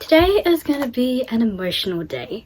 Today is going to be an emotional day.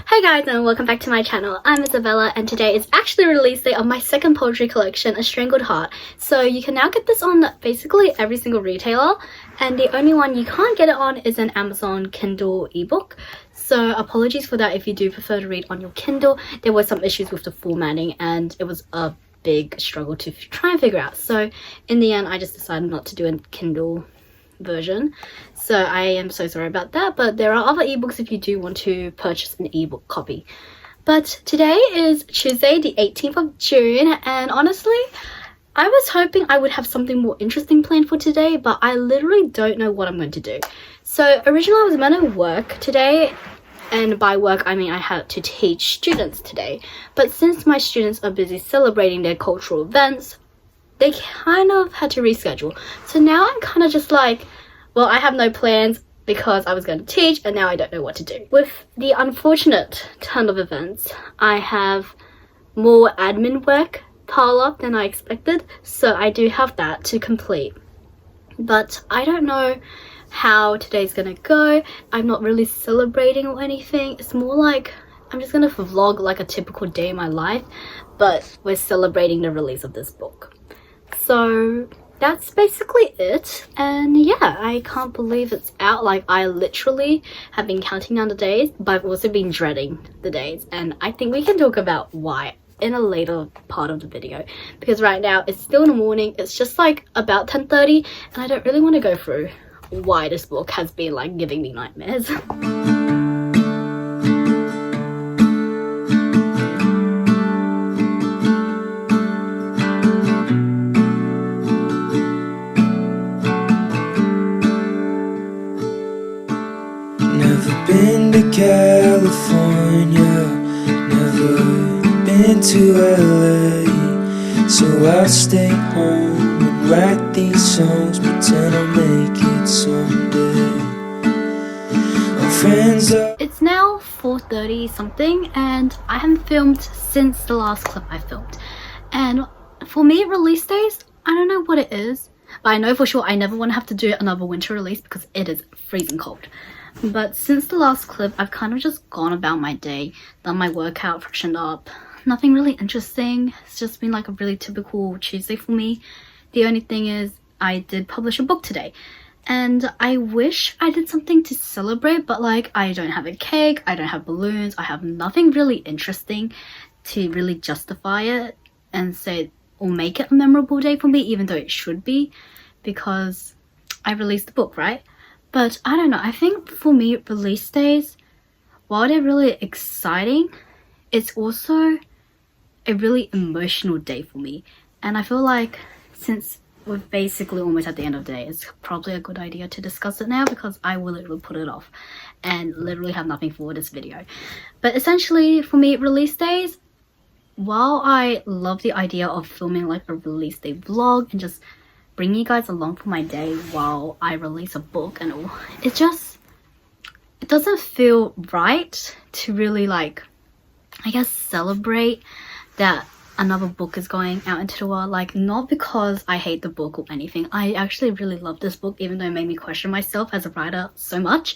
Hi guys, and welcome back to my channel. I'm Isabella, and today is actually the release day of my second poetry collection, A Strangled Heart. So you can now get this on basically every single retailer, and the only one you can't get it on is an Amazon Kindle ebook. So apologies for that if you do prefer to read on your Kindle. There were some issues with the formatting and it was a big struggle to try and figure out. So in the end, I just decided not to do a Kindle version. So I am so sorry about that, but there are other ebooks if you do want to purchase an ebook copy. But today is Tuesday, the 18th of June, and honestly, I was hoping I would have something more interesting planned for today, but I literally don't know what I'm going to do. So originally I was meant to work today, and by work I mean I had to teach students today. But since my students are busy celebrating their cultural events, they kind of had to reschedule. So now I'm kind of just like, well, I have no plans because I was going to teach and now I don't know what to do. With the unfortunate turn of events, I have more admin work pile up than I expected. So I do have that to complete. But I don't know how today's gonna go. I'm not really celebrating or anything. It's more like I'm just gonna vlog like a typical day in my life, but we're celebrating the release of this book. So that's basically it, and yeah, I can't believe it's out. Like, I literally have been counting down the days, but I've also been dreading the days, and I think we can talk about why in a later part of the video, because right now it's still in the morning. It's just like about 10:30, and I don't really want to go through why this book has been like giving me nightmares. Never been to California, never been to LA, so I'll stay home and write these songs, pretend I'll make it someday. Our friends are... It's now 4:30 something, and I haven't filmed since the last clip I filmed. And for me, release days, I don't know what it is, but I know for sure I never want to have to do another winter release because it is freezing cold. But since the last clip, I've kind of just gone about my day, done my workout, freshened up. Nothing really interesting. It's just been like a really typical Tuesday for me. The only thing is I did publish a book today, and I wish I did something to celebrate, but like I don't have a cake, I don't have balloons, I have nothing really interesting to really justify it and say or make it a memorable day for me, even though it should be, because I released the book, right? But I don't know, I think for me, release days, while they're really exciting, it's also a really emotional day for me. And I feel like since we're basically almost at the end of the day, it's probably a good idea to discuss it now, because I will literally put it off and literally have nothing for this video. But essentially for me, release days, while I love the idea of filming like a release day vlog and just bring you guys along for my day while I release a book and all, it doesn't feel right to really like, I guess, celebrate that another book is going out into the world. Like, not because I hate the book or anything. I actually really love this book, even though it made me question myself as a writer so much.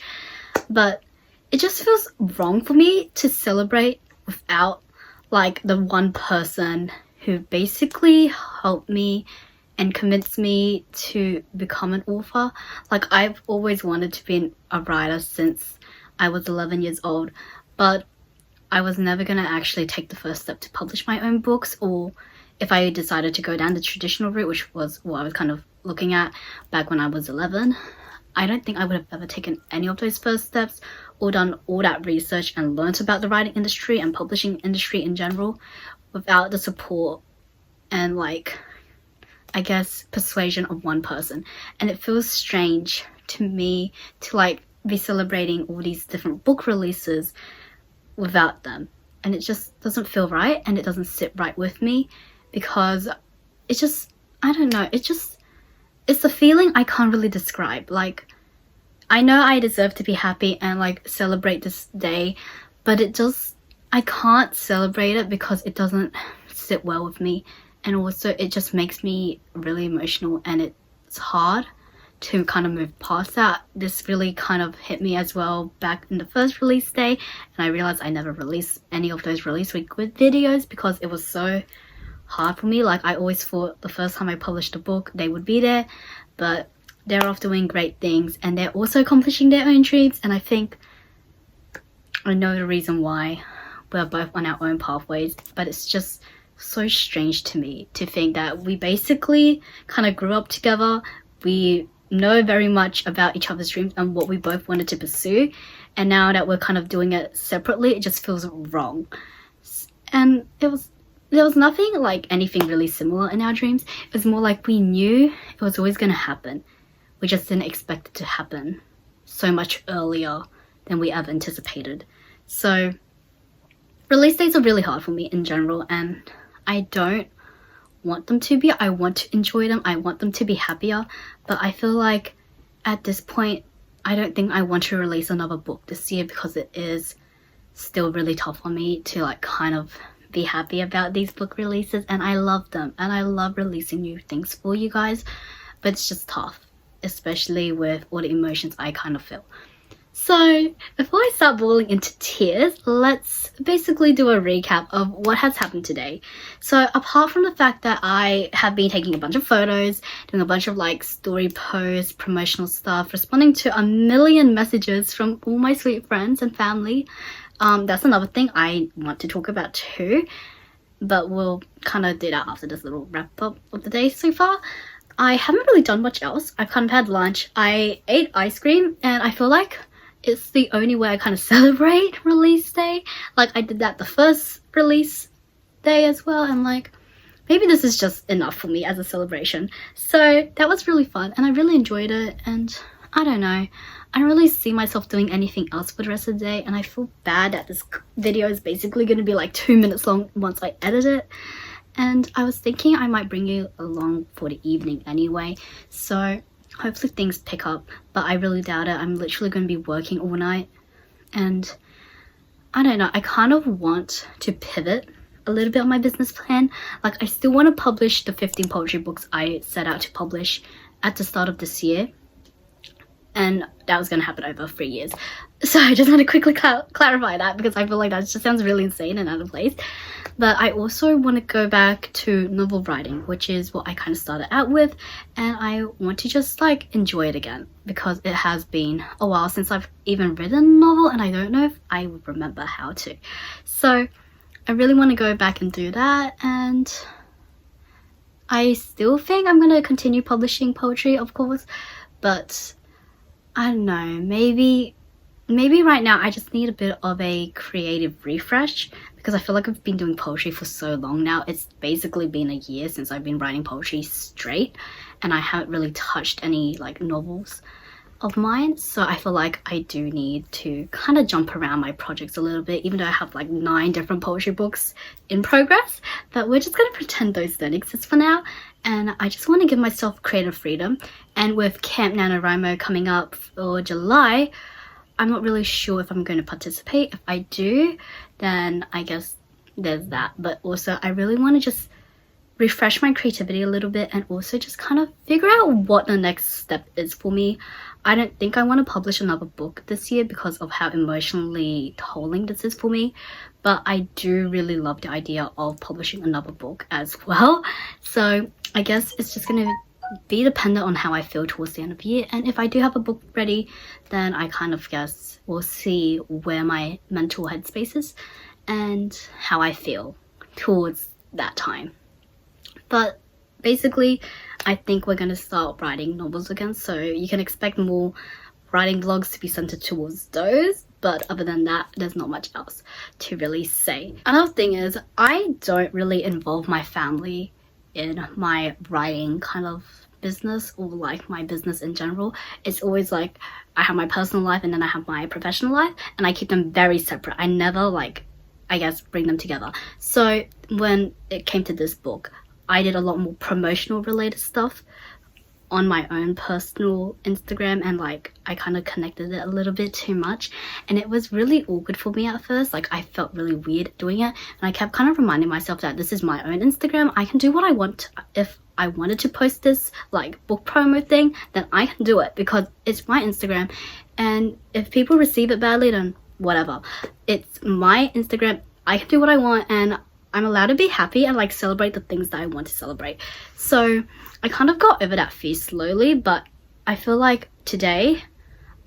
But it just feels wrong for me to celebrate without like the one person who basically helped me and convinced me to become an author. Like, I've always wanted to be a writer since I was 11 years old, but I was never gonna actually take the first step to publish my own books, or if I decided to go down the traditional route, which was what I was kind of looking at back when I was 11, I don't think I would have ever taken any of those first steps or done all that research and learnt about the writing industry and publishing industry in general without the support and like, I guess, persuasion of one person. And it feels strange to me to like be celebrating all these different book releases without them, and it just doesn't feel right, and it doesn't sit right with me, because it just, I don't know, it's a feeling I can't really describe. Like, I know I deserve to be happy and like celebrate this day, but it just, I can't celebrate it because it doesn't sit well with me, and also it just makes me really emotional, and it's hard to kind of move past that. This really kind of hit me as well back in the first release day, and I realized I never released any of those release week videos because it was so hard for me. Like, I always thought the first time I published a book they would be there, but they're off doing great things and they're also accomplishing their own dreams, and I think I know the reason why. We're both on our own pathways, but it's just so strange to me to think that we basically kind of grew up together. We know very much about each other's dreams and what we both wanted to pursue, and now that we're kind of doing it separately, it just feels wrong. And there was nothing like anything really similar in our dreams. It was more like we knew it was always going to happen. We just didn't expect it to happen so much earlier than we ever anticipated. So release dates are really hard for me in general, and I don't want them to be. I want to enjoy them. I want them to be happier, but I feel like at this point, I don't think I want to release another book this year because it is still really tough for me to like kind of be happy about these book releases, and I love them and I love releasing new things for you guys, but it's just tough, especially with all the emotions I kind of feel. So before I start boiling into tears, let's basically do a recap of what has happened today. So apart from the fact that I have been taking a bunch of photos, doing a bunch of like story posts, promotional stuff, responding to a million messages from all my sweet friends and family, that's another thing I want to talk about too, but we'll kind of do that after this little wrap up of the day so far. I haven't really done much else. I've kind of had lunch, I ate ice cream, and I feel like it's the only way I kind of celebrate release day. Like, I did that the first release day as well, and like, maybe this is just enough for me as a celebration. So that was really fun, and I really enjoyed it, and I don't know, I don't really see myself doing anything else for the rest of the day, and I feel bad that this video is basically going to be like 2 minutes long once I edit it. And I was thinking I might bring you along for the evening anyway, so hopefully things pick up, but I really doubt it. I'm literally going to be working all night, and I don't know, I kind of want to pivot a little bit on my business plan. Like, I still want to publish the 15 poetry books I set out to publish at the start of this year, and that was going to happen over 3 years. So I just want to quickly clarify that, because I feel like that just sounds really insane and out of place. But I also want to go back to novel writing, which is what I kind of started out with, and I want to just like enjoy it again, because it has been a while since I've even written a novel, and I don't know if I would remember how to. So I really want to go back and do that, and I still think I'm going to continue publishing poetry, of course, but I don't know, maybe right now I just need a bit of a creative refresh, because I feel like I've been doing poetry for so long now. It's basically been a year since I've been writing poetry straight, and I haven't really touched any like novels of mine. So I feel like I do need to kind of jump around my projects a little bit, even though I have like 9 different poetry books in progress. But we're just going to pretend those don't exist for now, and I just want to give myself creative freedom. And with Camp NaNoWriMo coming up for July, I'm not really sure if I'm going to participate. If I do, then I guess there's that. But also, I really want to just refresh my creativity a little bit, and also just kind of figure out what the next step is for me. I don't think I want to publish another book this year because of how emotionally tolling this is for me. But I do really love the idea of publishing another book as well. So I guess it's just going to be dependent on how I feel towards the end of the year. And if I do have a book ready, then I kind of guess we'll see where my mental headspace is and how I feel towards that time. But basically, I think we're going to start writing novels again, so you can expect more writing vlogs to be centered towards those. But other than that, there's not much else to really say. Another thing is, I don't really involve my family in my writing kind of business, or like my business in general. It's always like I have my personal life and then I have my professional life, and I keep them very separate. I never like, I guess, bring them together. So when it came to this book, I did a lot more promotional related stuff on my own personal Instagram, and like I kind of connected it a little bit too much, and it was really awkward for me at first. Like I felt really weird doing it, and I kept kind of reminding myself that this is my own Instagram. I can do what I want. If I wanted to post this like book promo thing, then I can do it because it's my Instagram, and if people receive it badly, then whatever. It's my Instagram. I can do what I want, and I'm allowed to be happy and like celebrate the things that I want to celebrate. So I kind of got over that fear slowly, but I feel like today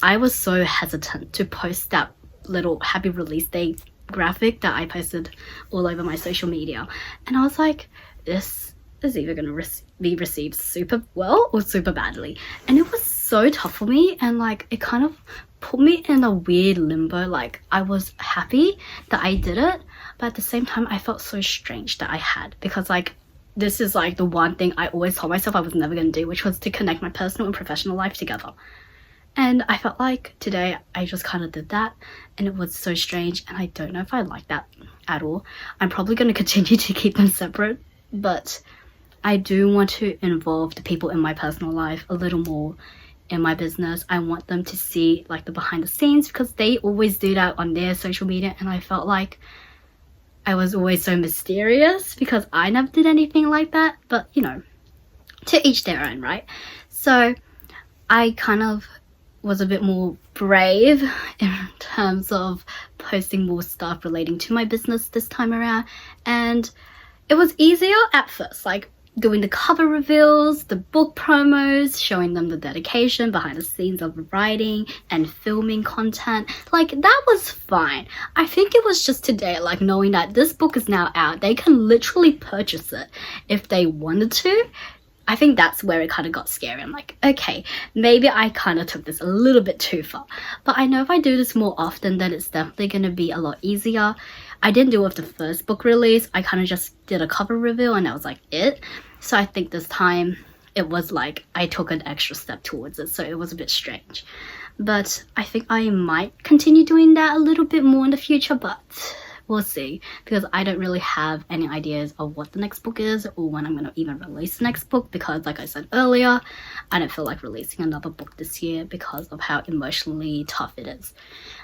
I was so hesitant to post that little happy release day graphic that I posted all over my social media. And I was like, this is either going to be received super well or super badly. And it was so tough for me, and like it kind of put me in a weird limbo. Like I was happy that I did it, but at the same time I felt so strange that I had, because like this is like the one thing I always told myself I was never going to do, which was to connect my personal and professional life together. And I felt like today I just kind of did that, and it was so strange, and I don't know if I like that at all. I'm probably going to continue to keep them separate, but I do want to involve the people in my personal life a little more in my business. I want them to see like the behind the scenes, because they always do that on their social media, and I felt like I was always so mysterious because I never did anything like that. But you know, to each their own, right? So I kind of was a bit more brave in terms of posting more stuff relating to my business this time around, and it was easier at first, like doing the cover reveals, the book promos, showing them the dedication behind the scenes of writing and filming content. Like that was fine. I think it was just today, like knowing that this book is now out, they can literally purchase it if they wanted to. I think that's where it kind of got scary. I'm like, okay, maybe I kind of took this a little bit too far. But I know if I do this more often, then it's definitely going to be a lot easier. I didn't do it with the first book release. I kind of just did a cover reveal, and that was like it. So I think this time it was like I took an extra step towards it, so it was a bit strange. But I think I might continue doing that a little bit more in the future, but we'll see, because I don't really have any ideas of what the next book is or when I'm going to even release the next book, because like I said earlier, I don't feel like releasing another book this year because of how emotionally tough it is.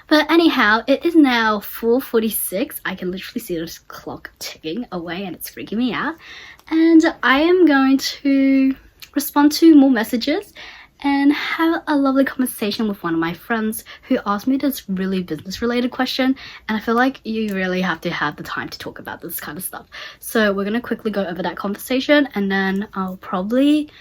But anyhow, it is now 4:46. I can literally see this clock ticking away, and it's freaking me out. And I am going to respond to more messages and have a lovely conversation with one of my friends who asked me this really business related question, and I feel like you really have to have the time to talk about this kind of stuff. So we're going to quickly go over that conversation, and then I'll probably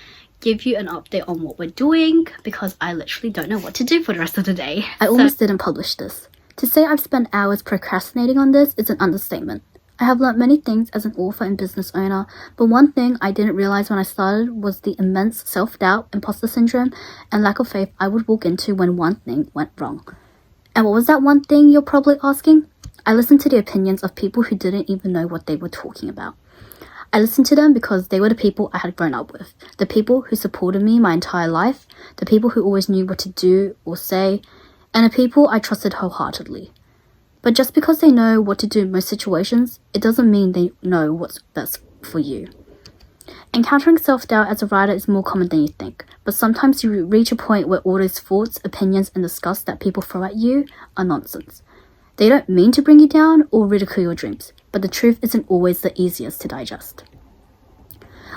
give you an update on what we're doing, because I literally don't know what to do for the rest of the day. I almost didn't publish this. To say I've spent hours procrastinating on this is an understatement. I have learnt many things as an author and business owner, but one thing I didn't realize when I started was the immense self-doubt, imposter syndrome, and lack of faith I would walk into when one thing went wrong. And what was that one thing, you're probably asking? I listened to the opinions of people who didn't even know what they were talking about. I listened to them because they were the people I had grown up with, the people who supported me my entire life, the people who always knew what to do or say, and the people I trusted wholeheartedly. But just because they know what to do in most situations, it doesn't mean they know what's best for you. Encountering self-doubt as a writer is more common than you think, but sometimes you reach a point where all those thoughts, opinions, and disgust that people throw at you are nonsense. They don't mean to bring you down or ridicule your dreams, but the truth isn't always the easiest to digest.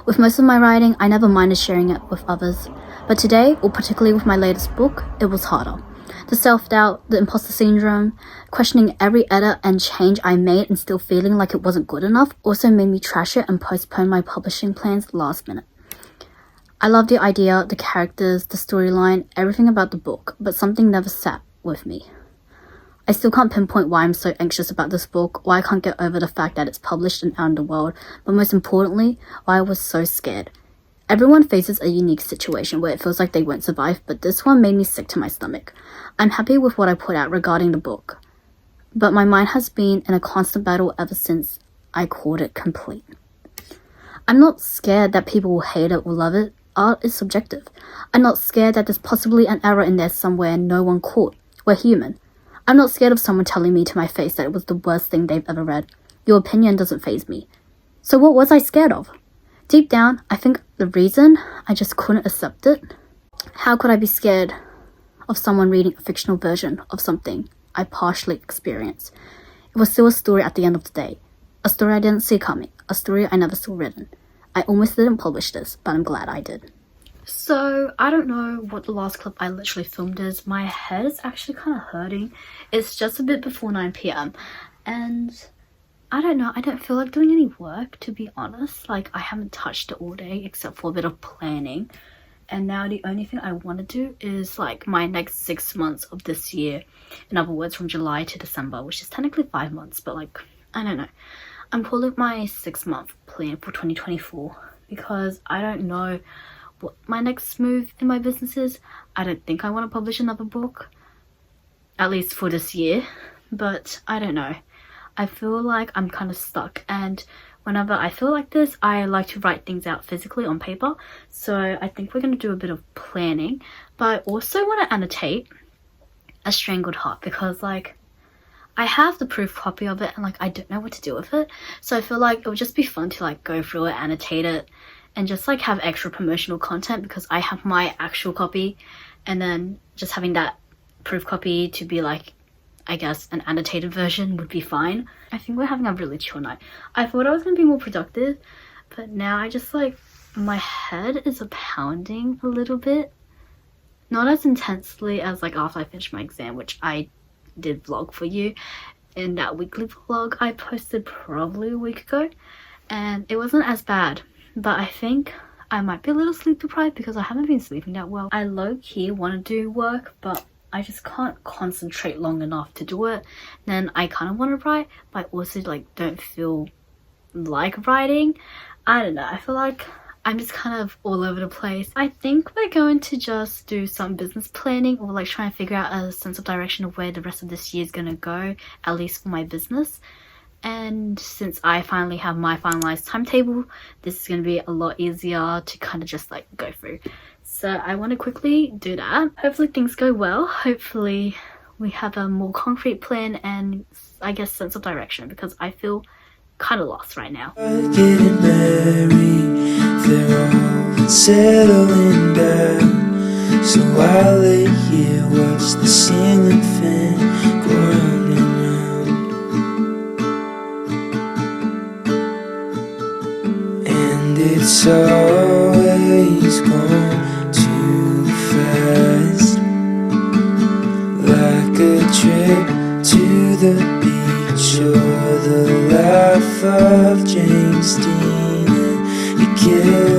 With most of my writing, I never minded sharing it with others, but today, or particularly with my latest book, it was harder. The self-doubt, the imposter syndrome, questioning every edit and change I made and still feeling like it wasn't good enough also made me trash it and postpone my publishing plans last minute. I love the idea, the characters, the storyline, everything about the book, but something never sat with me. I still can't pinpoint why I'm so anxious about this book, why I can't get over the fact that it's published and out in the world, but most importantly, why I was so scared. Everyone faces a unique situation where it feels like they won't survive, but this one made me sick to my stomach. I'm happy with what I put out regarding the book, but my mind has been in a constant battle ever since I called it complete. I'm not scared that people will hate it or love it. Art is subjective. I'm not scared that there's possibly an error in there somewhere no one caught. We're human. I'm not scared of someone telling me to my face that it was the worst thing they've ever read. Your opinion doesn't faze me. So what was I scared of? Deep down, I think the reason I just couldn't accept it. How could I be scared of someone reading a fictional version of something I partially experienced? It was still a story at the end of the day. A story I didn't see coming. A story I never saw written. I almost didn't publish this, but I'm glad I did. So, I don't know what the last clip I literally filmed is. My head is actually kind of hurting. It's just a bit before 9 p.m. And I don't know, I don't feel like doing any work, to be honest. Like, I haven't touched it all day except for a bit of planning. And now the only thing I want to do is like my next 6 months of this year. In other words, from July to December, which is technically 5 months, but like, I don't know. I'm calling it my 6-month plan for 2024 because I don't know what my next move in my business is. I don't think I want to publish another book, at least for this year, but I don't know. I feel like I'm kind of stuck, and whenever I feel like this, I like to write things out physically on paper. So I think we're going to do a bit of planning, but I also want to annotate a Strangled heart because like I have the proof copy of it and like I don't know what to do with it. So I feel like it would just be fun to like go through it, annotate it, and just like have extra promotional content because I have my actual copy, and then just having that proof copy to be like, I guess, an annotated version would be fine. I think we're having a really chill night. I thought I was going to be more productive, but now I just like, my head is pounding a little bit. Not as intensely as like after I finished my exam, which I did vlog for you in that weekly vlog I posted probably a week ago, and it wasn't as bad, but I think I might be a little sleep deprived because I haven't been sleeping that well. I low-key want to do work, but I just can't concentrate long enough to do it. Then I kind of want to write, but I also like don't feel like writing. I don't know, I feel like I'm just kind of all over the place. I think we're going to just do some business planning or like try and figure out a sense of direction of where the rest of this year is going to go, at least for my business. And since I finally have my finalized timetable, this is going to be a lot easier to kind of just like go through. So I want to quickly do that. Hopefully things go well. Hopefully we have a more concrete plan and I guess sense of direction because I feel kind of lost right now. Getting married, they're all settling down. So I lay here, watch the ceiling fan go round and round. And it's always gone too fast, like a trip to the beach or the life of James Dean. And you kill